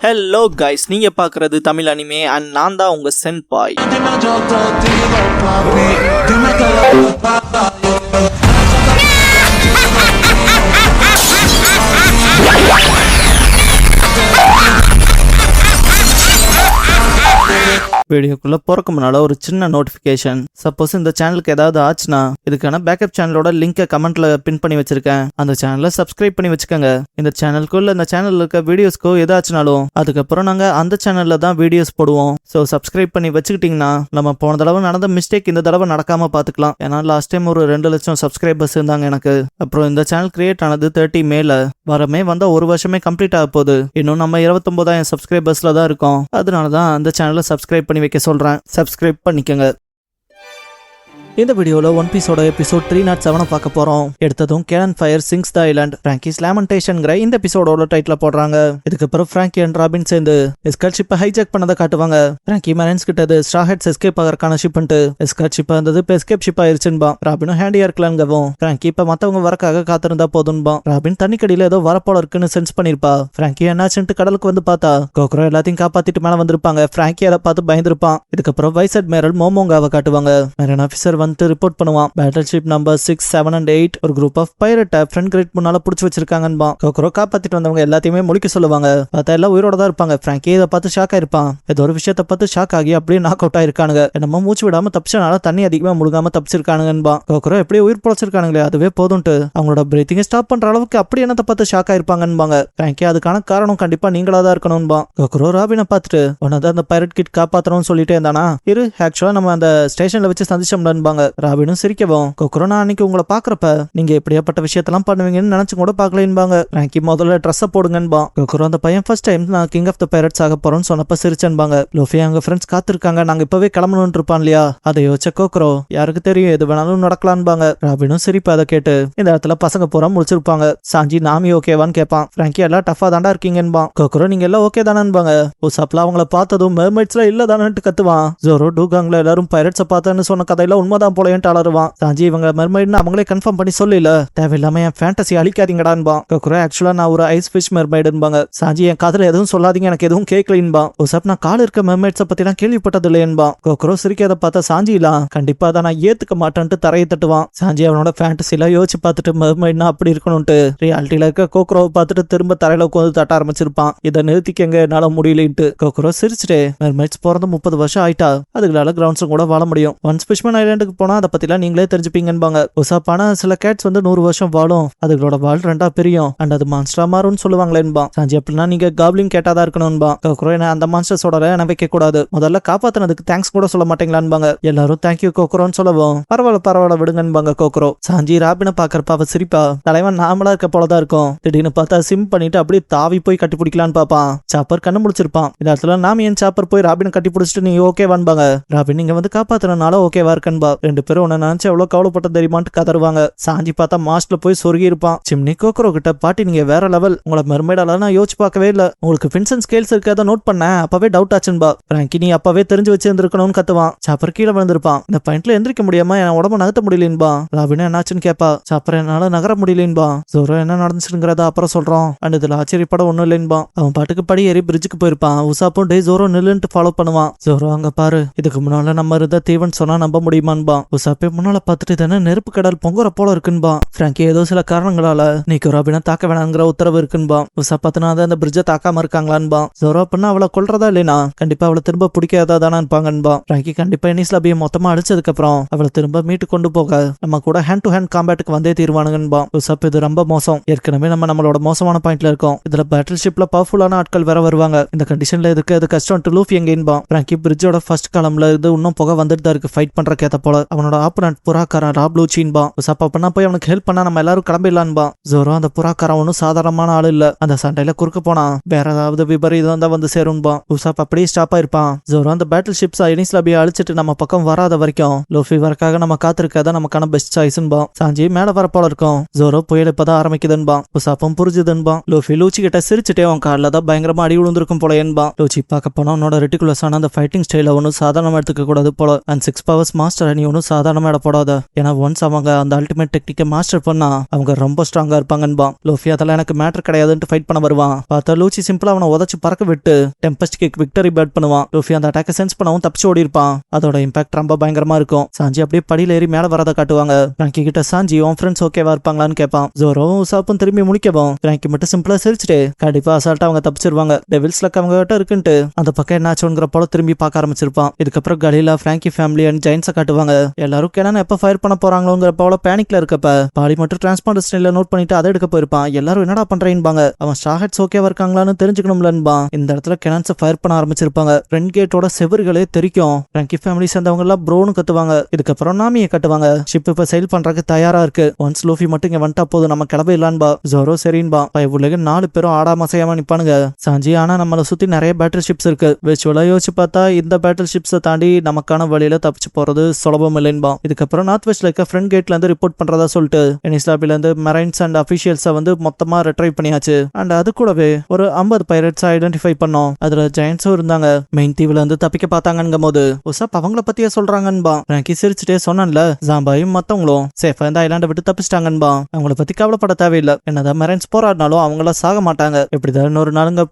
Hello guys, நீங்க பார்க்குறது Tamil anime and நான் தான் உங்க சென்பாய். வீடியோக்குள்ள போறக்கு முன்னால ஒரு சின்ன நோட்டிபிகேஷன். சப்போஸ் இந்த சேனலுக்கு ஏதாவது ஆச்சுன்னா இதுக்கான பேக்கப் சேனலோட லிங்கை கமெண்ட்ல பின் பண்ணி வச்சிருக்கேன். அந்த சேனலை சப்ஸ்கிரைப் பண்ணி வச்சுக்கோங்க. இந்த சேனலுக்குள்ள இந்த சேனல்ல இருக்க வீடியோஸ்க்கோ ஏதாச்சுனாலும் அதுக்கப்புறம் நாங்க அந்த சேனல்ல தான் வீடியோஸ் போடுவோம். ஸோ சப்ஸ்கிரைப் பண்ணி வச்சுக்கிட்டீங்கன்னா நம்ம போன தடவை நடந்த மிஸ்டேக் இந்த தடவை நடக்காம பாத்துக்கலாம். ஏன்னா லாஸ்ட் டைம் ஒரு 2 லட்சம் சப்ஸ்கிரைபர்ஸ் இருந்தாங்க எனக்கு. அப்புறம் இந்த சேனல் கிரியேட் ஆனது 30 மேல வரமே வந்த ஒரு வருஷமே கம்ப்ளீட் ஆக போகுது. இன்னும் நம்ம 29,000 சப்ஸ்கிரைபர்ஸ்ல தான் இருக்கோம். அதனாலதான் அந்த சேனலை சப்ஸ்கிரைப் பண்ணி வைக்க சொல்றேன். சப்ஸ்கிரைப் பண்ணிக்கங்க. இந்த வீடியோல ஒன் பீஸோட எபிசோட் 307 பார்க்க போறோம். எடுத்ததும் கேனன் ஃபயர் சிங்ஸ் த ஐலாண்ட் பிராங்கிஸ் லேமெண்டேஷன்ங்கிற இந்த எபிசோடோட டைட்டில் போடுறாங்க. இதுக்கப்புறம் பிராங்கி அண்ட் ராபின் சேர்ந்து எஸ்கார்ட் ஷிப்பை ஹைஜாக் பண்ணதை காட்டுவாங்க. பிராங்கி மேரன்ஸ் கிட்டது ஸ்ட்ரா ஹெட்ஸ் எஸ்கேப் ஆகிறதுக்கான ஷிப்ன்ட்டு எஸ்கார்ட் ஷிப் இருந்தது இப்போ எஸ்கேப் ஷிப் ஆயிருச்சுன்பா. ராபினும் ஹேண்டியா இருக்கலாங்கவும் பிராங்கி இப்ப மத்தவங்க வரக்காக காத்திருந்தா போதும்பா. ராபின் தண்ணிக்கடியில ஏதோ வரப்போல இருக்குன்னு சென்ஸ் பண்ணிருப்பா. பிராங்கி என்னாச்சுன்ட்டு கடலுக்கு வந்து பார்த்தா கோக்ரோ எல்லாத்தையும் காப்பாத்திட்டு மேல வந்திருப்பாங்க. பிராங்கி அதை பார்த்து பயந்துருப்பான். இதுக்கப்புறம் வைஸ் அட்மிரல் மோமோங்காவை காட்டுவாங்க. மெரின் ஆஃபீஸர் வந்து ரிப்போர்ட் பண்ணுவான். பேட்டில் ஷிப் நம்பர் 6, 7 and 8 ஒரு குரூப் ஆஃப் பைரட்டை ஃப்ரண்ட் கிரேட் முன்னால புடிச்சு வச்சிருக்காங்கன்பா. கோக்ரோ காப்பாத்திட்டு வந்தவங்க எல்லாத்தையுமே முழிக்க சொல்லுவாங்க. பார்த்தா எல்லாம் உயிரோட தான் இருப்பாங்க. பிராங்கி இதை பார்த்து ஷாக் ஆயிருப்பான். ஏதோ ஒரு விஷயத்தை பார்த்து ஷாக் ஆகி அப்படியே நாக் அவுட் ஆயிருக்கானுங்க. என்னமோ மூச்சு விடாம தப்பிச்சனால தண்ணி அதிகமா முழுகாம தப்பிச்சிருக்கானுங்கன்பா. கோக்ரோ எப்படி உயிர் பொழைச்சிருக்கானுங்களே அதுவே போதும்ட்டு அவங்களோட பிரீத்திங்கை ஸ்டாப் பண்ற அளவுக்கு அப்படி என்னத்தை பார்த்து ஷாக் ஆயிருப்பாங்கன்பாங்க. பிராங்கி அதுக்கான காரணம் கண்டிப்பா நீங்களா தான் இருக்கணும்பா. கோக்ரோ ராபினை பார்த்துட்டு உன்னதான் அந்த பைரட் கிட் காப்பாத்தணும்னு சொல்லிட்டே இருந்தானா. இரு ஆக்சுவலா நம்ம அந்த ஸ்டேஷன்ல வச்சு சந்திச்சோம்லன்பாங்க. ராபினும் சிரிக்கவும் கோக்ரோ நான் அன்னைக்கு உங்களை பாக்குறப்ப நீங்க எப்படியாப்பட்ட விஷயத்தெல்லாம் பண்ணுவீங்கன்னு நினைச்சு கூட பாக்கலன்பாங்க. பிராங்கி முதல்ல ட்ரெஸ்ஸை போடுங்கன்பா. கோக்ரோ அந்த பையன் ஃபர்ஸ்ட் டைம் நான் கிங் ஆஃப் த பைரட்ஸ் ஆக போறோம்னு சொன்னப்ப சிரிச்சன்பாங்க. லோஃபி அவங்க ஃப்ரெண்ட்ஸ் காத்திருக்காங்க, நாங்க இப்பவே கிளம்பணும்னு இருப்பான் இல்லையா. அதை யோசிச்ச கோக்ரோ யாருக்கு தெரியும் எது வேணாலும் நடக்கலான்பாங்க. ராபினும் சிரிப்பு அதை கேட்டு இந்த இடத்துல பசங்க பூரா முடிச்சிருப்பாங்க. சாஞ்சி நாமி ஓகேவான்னு கேட்பான். பிராங்கி எல்லாம் டஃபா தாண்டா இருக்கீங்கன்பா. கோக்ரோ நீங்க எல்லாம் ஓகே தானேன்பாங்க. உசாப்ல அவங்கள பார்த்ததும் மெர்மைட்ஸ்ல இல்ல தானேன்ட்டு கத்துவான். ஜோரோ டூகாங்ல எல்லாரும் பைரட்ஸை பார்த்தேன்னு சொன்ன கதையில உண்மைதான் போலன்ட்டு அலறுவான். சாஞ்சி இவங்க மெர்மைட்னு அவங்களே கன்ஃபார்ம் பண்ணி சொல்லல, தேவையில்லாம என் ஃபேண்டசி அழிக்காதீங்கடான்பா. கோக்ரோ ஆக்சுவலா நான் ஒரு ஐஸ் ஃபிஷ் மெர்மைடுன்பாங்க. சாஞ்சி என் காதுல எதுவும் சொல்லாதீங்க, எனக்கு எதுவும் கேட்கலன்பா. உசாப் நான் கால் இருக்க மெர்மைட்ஸை பத்தி எல்லாம் கேள்விப்பட்டது இல்லையன்பா. கோக்ரோ சிரிக்காத பார்த்தா சாஞ்சிலாம் கண்டிப்பா தான் நான் ஏத்துக்க மாட்டேன்ட்டு தரையை தட்டுவான். சாஞ்சி அவனோட ஃபேண்டசில யோசிச்சு பார்த்துட்டு மெர்மைட்னா அப்படி இருக்கணும்ட்டு ரியாலிட்டியில இருக்க கோக்ரோவை பார்த்துட்டு திரும்ப தரையில உட்காந்து தட்ட ஆரம்பிச்சிருப்பான். இதை நிறுத்திக்கங்க என்னால முடியலன்ட்டு. கோக்ரோ சிரிச்சுட்டு மெர்மைட்ஸ் பிறந்து 30 வருஷம் ஆயிட்டா, அதுகளால கிரவுண்ட்ஸும் கூட வாழ முடியும். ஒன்ஸ் ஃபிஷ்மேன் ஐலாண்டுக்கு போனா அதை பத்திலாம் நீங்களே தெரிஞ்சுப்பீங்கன்பாங்க. உசாப்பான சில கேட்ஸ் வந்து 100 வருஷம் வாழும், அதுகளோட வால் 2 பிரியும் அண்ட் அது மான்ஸ்டரா மாறும்னு சொல்லுவாங்களேன்பா. சாஞ்சி அப்படின்னா நீங்க காப்ளின் கேட்டாதான் இருக்கணும்பா. கோக்ரோ என்ன அந்த மான்ஸ்டர்ஸோட என்ன வைக்க கூடாது, முதல்ல காப்பாத்தினதுக்கு தேங்க்ஸ் கூட சொல்ல மாட்டீங்களான்பாங்க. எல்லாரும் தேங்க்யூ கோக்ரோன்னு சொல்லவும் பரவாயில்ல விடுங்கன்பாங்க கோக்ரோ. சாஞ்சி ராபினை பாக்குறப்ப அவ சிரிப்பா. தலைவன் நாமளா இருக்க போலதான் இருக்கும். திடீர்னு பார்த்தா சிம் பண்ணிட்டு அப்படியே தாவி போய் கட்டி பிடிக்கலான்னு பாப்பான். சாப்பர் கண்ணு முடிச்சிருப்பான். இந்த இடத்துல நாம ஏன் சாப்பர் போய் ராபினை கட்டி பிடிச்சிட்டு நீ ஓகேவான்பாங்க. ராபின் நீங்க வந்து காப்பாத்தினால ஓகேவா இருக்கன்பா. 2 பேரும் உன்னை நினைச்சு எவ்வளவு கவலைப்பட்ட தெரியுமான்னு கதறுவாங்க. சாஞ்சி பார்த்தா மாஸ்ட்ல போய் சொருகி இருப்பான். சிம்னி கோக்ரோ கிட்ட பாட்டி நீங்க வேற லெவல், உங்களை மெர்மைடால நான் யோசிச்சு பார்க்கவே இல்ல, உங்களுக்கு ஃபின்சன் ஸ்கேல்ஸ் இருக்கத நோட் பண்ணேன், அப்பவே டவுட் ஆச்சுன்பா. பிராங்கி நீ அப்பவே தெரிஞ்சு வச்சிருந்திருக்கணும்னு கத்துவான். சாப்பர் கீழே விழுந்திருப்பான். இந்த பாயிண்ட்ல எந்திரிக்க முடியாம என் உடம்பு நகர்த்த முடியலன்பா. ராபின் என்னாச்சுன்னு கேப்பா. சாப்பர் என்னால நகர முடியலன்பா. ஜோரோ என்ன நடந்துச்சுங்கிறத அப்புறம் சொல்றோம் அண்ட் இதுல ஆச்சரியப்பட ஒண்ணும் இல்லைன்பா. அவன் பாட்டுக்கு படி ஏறி பிரிட்ஜுக்கு போயிருப்பான். உசாப்பும் டே ஜோரோ நில்லுன்ட்டு ஃபாலோ பண்ணுவான். ஜோரோ அங்க பாரு, இதுக்கு முன்னால நம்ம இருந்த தீவன் சொன்னா நம்ப முடியுமான்பா. உசாப்பே முன்னால பார்த்துட்டு தானே நெருப்பு கடல் பொங்குற போல இருக்குன்பா. பிராங்கி ஏதோ சில காரணங்களால நீக்கு ராபினை தாக்க வேணாங்கிற உத்தரவு இருக்குன்பா. உசா பார்த்தனா அந்த பிரிட்ஜை தாக்காம இருக்காங்களான்பா. ஜோரோ அப்படின்னா அவளை கொல்றதா இல்லைனா கண்டிப்பா அவளை திரும்ப பிடிக்காதா தானே இருப்பாங்கன்பா. பிராங்கி கண்டிப்பா எனிஸ்லாபியை மொத்தமா அடிச்சதுக்கு அப்புறம் அவளை திரும்ப மீட்டு கொண்டு போக நம்ம கூட ஹேண்ட் டு ஹேண்ட் காம்பேட்டுக்கு வந்தே தீர்வானுங்கன்பா. உசாப் இது ரொம்ப மோசம், ஏற்கனவே நம்மளோட மோசமான பாயிண்ட்ல இருக்கோம், இதுல பேட்டில் ஷிப்ல பவர்ஃபுல்லான ஆட்கள் வேற வருவாங்க, இந்த கண்டிஷன்ல இதுக்கு அது கஷ்டம். லூஃபி எங்கேன்பா. பிராங்கி பிரிட்ஜோட ஃபர்ஸ்ட் காலம்ல இது இன்னும் புகை வந்துட்டு தான் இருக்கு ஃபைட் பண்ற கேத்த போல. அவனோட ஆப்பனன்ட் புறாக்காரன் ராப்லூச்சின்பா. உசாப் அப்படின்னா போய் அவனுக்கு ஹெல்ப் பண்ணா நம்ம எல்லாரும் கிளம்பிடலான்பா. ஜோரோ அந்த புறாக்காரன் ஒன்னும் சாதாரணமான ஆள் இல்ல, அந்த சண்டையில குறுக்க போனா வேற ஏதாவது விபரீதம் தான் வந்து சேரும்பா. உசாப் அப்படியே ஸ்டாப் ஆயிருப்பான். ஜோரோ அந்த பேட்டில் ஷிப்ஸ் எனிஸ்லாபியை அழிச்சிட்டு நம்ம பக்கம் வராத வரைக்கும் லூஃபி வரக்காக நம்ம காத்திருக்காத நமக்கான பெஸ்ட் சாய்ஸ்ன்பா. சாஞ்சி மேல வர போல இருக்கும். ஜோரோ புயல் இப்பதான் ஆரம்பிக்குதுன்பா. உசாப்பும் புரிஞ்சுதுன்பா. லூஃபி லூச்சி கிட்ட சிரிச்சுட்டே அவன் காலில் தான் பயங்கரமா அடி விழுந்திருக்கும் போல என்பா. லூச்சி பார்க்க போனா உன்னோட ரெட்டிகுலஸான அந்த ஃபைட்டிங் ஸ்டைல ஒன்னும் சாதாரணமா எடுத்துக்க கூடாது போல. அண்ட் 6 பவர்ஸ் மாஸ்டர் மாஸ்டரை நீ ஒன்றும் சாதாரணமா இட போடாத. ஏன்னா ஒன்ஸ் அவங்க அந்த அல்டிமேட் டெக்னிக்கை மாஸ்டர் பண்ணா அவங்க ரொம்ப ஸ்ட்ராங்கா இருப்பாங்கன்பா. லூஃபி அதெல்லாம் எனக்கு மேட்டர் கிடையாதுன்னு ஃபைட் பண்ண வருவான். பார்த்தா லூச்சி சிம்பிளா அவனை உதச்சு பறக்க விட்டு டெம்பஸ்ட் கிக் விக்டரி பேட் பண்ணுவான். லூஃபி அந்த அட்டாக்கை சென்ஸ் பண்ணவும் தப்பிச்சு ஓடி இருப்பான். அதோட இம்பாக்ட் ரொம்ப பயங்கரமா இருக்கும். சாஞ்சி அப்படியே படியில ஏறி மேல வரதை காட்டுவாங்க. பிராங்கி கிட்ட சாஞ்சி உன் ஃப்ரெண்ட்ஸ் ஓகேவா இருப்பாங்களான்னு கேட்பான். ஜோரோவும் உசாப்பும் திரும்பி முடிக்கவும் பிராங்கி மட்டும் சிம்பிளா சிரிச்சுட்டு கண்டிப்பா அசால்ட்டா அவங்க தப்பிச்சிருவாங்க. டெவில்ஸ் லக் அவங்க கிட்ட இருக்குன்ட்டு அந்த பக்கம் என்னாச்சுங்கிற போல திரும்பி பார்க்க ஆரம்பிச்சிருப்பான். இதுக்கப்புறம் கலீலா பிராங்கி ஃபேமிலி அண்ட் ஜெயின்ஸை காட்டுவாங்க. எல்லாரும் கேனான் எப்ப ஃபயர் பண்ண போறாங்களோங்கிற போல பேனிக்ல இருக்கப்ப பாடி மட்டும் டிரான்ஸ்பாண்டர் ஸ்டைல நோட் பண்ணிட்டு அதை எடுக்க போயிருப்பான். எல்லாரும் என்னடா பண்றேன்பாங்க. அவன் ஸ்டார்ஹெட்ஸ் ஓகேவா இருக்காங்களான்னு தெரிஞ்சுக்கணும்லன்பா. இந்த இடத்துல கெனான்ஸை ஃபயர் பண்ண ஆரம்பிச்சிருப்பாங்க. ஃப்ரண்ட் கேட்டோட செவர்களே தெரிக்கும். பிராங்கி ஃபேமிலி சேர்ந்தவங்க எல்லாம் ப்ரோன்னு கத்துவாங்க. இதுக்கப்புறம் நாமியை கட்டுவாங்க. ஷிப் இப்ப செயல் பண்றதுக்கு தயாரா இருக்கு. ஒன்ஸ் லூஃபி மட்டும் இங்க வந்துட்டா போதும் நம்ம கிளம்பிடலான்பா. ஜோரோ சரின்பா. உலக 4 பேரும் ஆடாம அசையாம நிப்பானுங்க. சாஞ்சி ஆனா நம்மளை சுத்தி நிறைய பேட்டில் ஷிப்ஸ் இருக்கு. விர்ச்சுவலா யோசிச்சு பார்த்தா இந்த பேட்டில் ஷிப்ஸை தாண்டி நமக்கான வழியில தப்பிச்சு போறது சுலபம் இல்லைன்பா. இதுக்கப்புறம் நார்த் வெஸ்ட்ல இருக்க ஃப்ரண்ட் கேட்ல இருந்து ரிப்போர்ட் பண்றதா சொல்லிட்டு எனிஸ்லாபில இருந்து மெரைன்ஸ் அண்ட் அபிஷியல்ஸை வந்து மொத்தமா ரெட்ரைவ் பண்ணியாச்சு. அண்ட் அது கூடவே ஒரு 50 பைரட்ஸ் ஐடென்டிஃபை பண்ணோம். அதுல ஜெயின்ஸும் இருந்தாங்க. மெயின் தீவுல இருந்து தப்பிக்க பார்த்தாங்கங்கும் போது உசாப் அவங்கள பத்தியே சொல்றாங்கன்பா. பிராங்கி சிரிச்சுட்டே சொன்னான்ல ஜாம்பாயும் மத்தவங்களும் சேஃபா இந்த ஐலாண்டை விட்டு தப்பிச்சிட்டாங்கன்பா. அவங்கள பத்தி கவலைப்பட தேவையில்லை. என்னதான் மெரைன்ஸ் போராடினாலும் அவங்கள சாக மாட்டாங்க. எப்படிதான் இன்னொரு நாளுங்க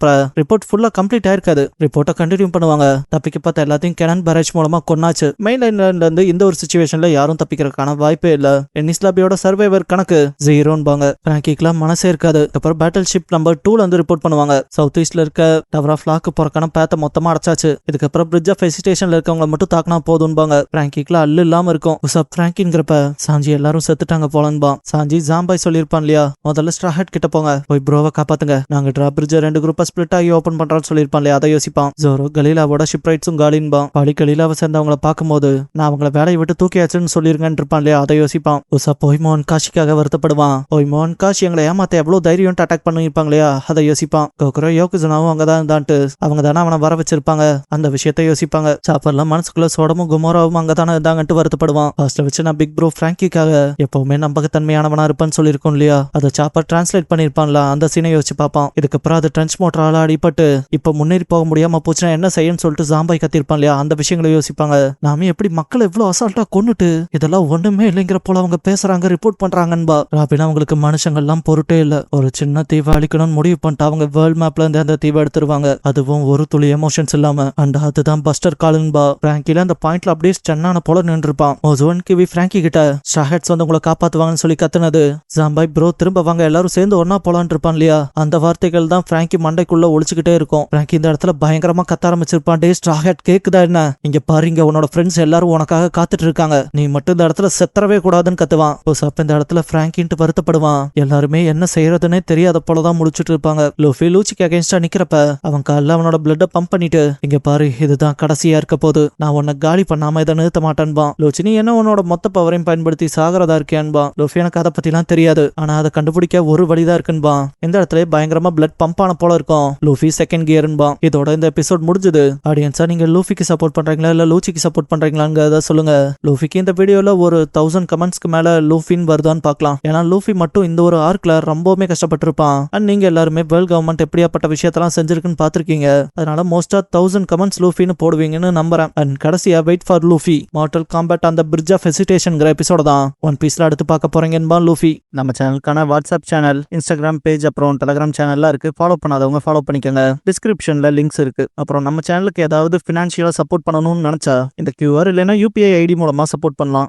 ரிப்போர்ட் ஃபுல்லா கம்ப்ளீட் ஆயிருக்காது. ரிப்போர்ட்டை கண்டினியூ பண்ணுவாங்க. தப்பிக்க பார்த்த எல்லாத்தையும் கெனான் பேரேஜ் மூலமா கொன்னாச்சு. மெயின் லைன்ல இருந்து இந்த ஒரு சிச்சுவேஷன்ல யாரும் தப்பிக்கிறதுக்கான வாய்ப்பே இல்ல. எனிஸ்லாபியோட சர்வைவர் கணக்கு 0ன்பாங்க. பிராங்கிக்குலாம் மனசே இருக்காது. அப்புறம் பேட்டில் ஷிப் நம்பர் 2ல இருந்து ரிப்போர்ட் பண்ணுவாங்க. சவுத் ஈஸ்ட்ல இருக்க டவர் ஆஃப் லாக்கு போறக்கான பேத்த மொத்தமா அடைச்சாச்சு. இதுக்கப்புறம் பிரிட்ஜ் ஆஃப் ஹெசிடேஷன்ல இருக்கவங்க மட்டும் தாக்கினா போதும்பாங்க. பிராங்கிக்குலாம் அல்லு இல்லாம இருக்கும். உசாப் பிராங்கிங்கிறப்ப சாஞ்சி எல்லாரும் செத்துட்டாங்க போலன்பா. சாஞ்சி ஜாம்பாய் சொல்லியிருப்பான் இல்லையா, முதல்ல ஸ்ட்ராஹெட் கிட்ட போங்க, போய் ப்ரோவை காப்பாத்துங்க, நாங்க டிரா பிரிட்ஜ் 2 குரூப்பா ஸ்பிளிட் ஆகி ஓபன் பண்றான்னு சொல்லியிருப்பான் இல்லையா, அதை யோசிப்பான். ஜோரோ கலீலாவோட ஷிப் ரைட்ஸும் காலின்பா. பாடி கலீலாவை சேர்ந்தவங்களை பார்க்கும்போது நான் அவங்கள வேலையை விட்டு தூக்கியாச்சுன்னு சொல்லிருங்கன்னு இருப்பான் இல்லையா, அதை யோசிப்பான். உசா பொய்மோன் காஷிக்காக வருத்தப்படுவான். பொய்மோன் காஷி எங்களை ஏமாத்த எவ்வளவு தைரியம் அட்டாக் பண்ணிருப்பாங்க இல்லையா, அதை யோசிப்பான். கோக்குரோ யோகுஜனாவும் அங்கதான் இருந்தான்ட்டு அவங்க தானே அவனை வர வச்சிருப்பாங்க, அந்த விஷயத்தை யோசிப்பாங்க. சாப்பர்லாம் மனசுக்குள்ள சோடமும் குமோராவும் அங்கதானே இருந்தாங்கன்ட்டு வருத்தப்படுவான். ஃபர்ஸ்ட்ல வச்சு நான் பிக் ப்ரோ பிராங்கிக்காக எப்பவுமே நம்பகத்தன்மையானவனா இருப்பான்னு சொல்லியிருக்கோம் இல்லையா, அதை சாப்பர் டிரான்ஸ்லேட் பண்ணிருப்பான்ல, அந்த சீனை யோசிச்சு பார்ப்பான். இதுக்கப்புறம் அது ட்ரென்ச் மோட்டரால அடிபட்டு இப்ப முன்னேறி போக முடியாம போச்சுன்னா என்ன செய்யன்னு சொல்லிட்டு ஜாம்பாய் கத்திருப்பான் இல்லையா, அந்த விஷயங்களை யோசிப்பாங்க. நாம எப்படி மக்களை எவ்வளவு அசால்ட்டா கொன்னுட்டு இதெல்லாம் ஒண்ணுமே இல்லைங்கிற போல அவங்க பேசுறாங்க, ரிப்போர்ட் பண்றாங்கன்பா. ராபினா அவங்களுக்கு மனுஷங்கள்லாம் பொருட்டே இல்ல. ஒரு சின்ன தீவை அழிக்கணும்னு முடிவு பண்ணிட்டு அவங்க வேர்ல்ட் மேப்ல இருந்து அந்த தீவை எடுத்துருவாங்க. அதுவும் ஒரு துளி எமோஷன்ஸ் இல்லாம. அண்ட் அதுதான் பஸ்டர் காலுன்பா. பிராங்கில அந்த பாயிண்ட்ல அப்படியே ஸ்டன்னான போல நின்றுப்பான். மோசோன் கிவி பிராங்கி கிட்ட ஸ்ட்ராஹெட்ஸ் வந்து உங்களை காப்பாத்துவாங்கன்னு சொல்லி கத்துனது ஜாம்பாய் ப்ரோ திரும்ப வாங்க எல்லாரும் சேர்ந்து ஒன்னா போலான்னு இருப்பான் இல்லையா, அந்த வார்த்தைகள் தான் பிராங்கி மண்டைக்குள்ள ஒழிச்சுக்கிட்டே இருக்கும். பிராங்கி இந்த இடத்துல பயங்கரமா கத்த ஆரம்பிச்சிருப்பான். டே ஸ்ட்ராஹெட் கேக்குதா என்ன, இங்க பாருங்க உன்னோட ஃப்ரெண்ட்ஸ் எல்லாரும் உனக்காக காத்துட்டு இருக்காங்க, நீ மட்டும் இந்த இடத்துல செத்தரவே கூடாதுன்னு கத்துவான். அப்ப இந்த இடத்துல பிராங்கின்ட்டு வருத்தப்படுவான். எல்லாருமே என்ன செய்யறதுன்னே தெரியாத போலதான் முடிச்சுட்டு இருப்பாங்க. லூஃபி லூச்சிக்கு அகைன்ஸ்டா நிக்கிறப்ப அவன் காலில் அவனோட பிளட்ட பம்ப் பண்ணிட்டு இங்க பாரு இதுதான் கடைசியா இருக்க போது, நான் உன்னை காலி பண்ணாம இதை நிறுத்த மாட்டேன்பான். லூச்சி நீ என்ன உன்னோட மொத்த பவரையும் பயன்படுத்தி சாகரதா இருக்கேன்பா. லூஃபி எனக்கு அதை பத்தி எல்லாம் தெரியாது, ஆனா அதை கண்டுபிடிக்க ஒரு வழிதான் இருக்குன்பான். இந்த இடத்துல பயங்கரமா பிளட் பம்ப் ஆன போல இருக்கும். லூஃபி செகண்ட் கியர்ன்பான். இதோட இந்த எபிசோட் முடிஞ்சது. ஆடியன்ஸா நீங்க லூஃபிக்கு சப்போர்ட் பண்றீங்களா இல்ல லூச்சிக்கு சப்போர்ட் பண்றீங்களாங்கிறத சொல்லுங்க. லூஃபிக்கு இந்த வீடியோல ஒரு 1000 கமெண்ட்ஸ்க்கு மேல லூஃபின் வருதான்னு பார்க்கலாம். ஏன்னா லூஃபி மட்டும் இந்த ஒரு ஆர்க்ல ரொம்பவுமே கஷ்டப்பட்டிருப்பான். அண்ட் நீங்க எல்லாருமே வேர்ல்ட் கவர்மெண்ட் எப்படியாப்பட்ட விஷயத்தெல்லாம் செஞ்சிருக்குன்னு பாத்திருக்கீங்க. அதனால மோஸ்டா 1000 கமெண்ட்ஸ் லூஃபின்னு போடுவீங்கன்னு நம்புறேன். அண்ட் கடைசியா wait for Luffy mortal combat அந்த பிரிட்ஜ் ஆஃப் ஹெசிடேஷன்ங்கிற எபிசோட தான் ஒன் பீஸ்ல அடுத்து பார்க்க போறீங்கன்பா லூஃபி. நம்ம சேனலுக்கான வாட்ஸ்அப் சேனல், இன்ஸ்டாகிராம் பேஜ், அப்புறம் டெலிகிராம் சேனல்லாம் இருக்கு. ஃபாலோ பண்ணாதவங்க ஃபாலோ பண்ணிக்கோங்க. டிஸ்கிரிப்ஷன்ல லிங்க்ஸ் இருக்கு. அப்புறம் நம்ம சேனலுக்கு ஏதாவது ஃபினான்ஷியலா சப்போர்ட் பண்ணணும்னு நினைச்சா இந்த QR இல்லைன்னா UPI ID மூலமா சப்போர்ட் பண்ணலாம்.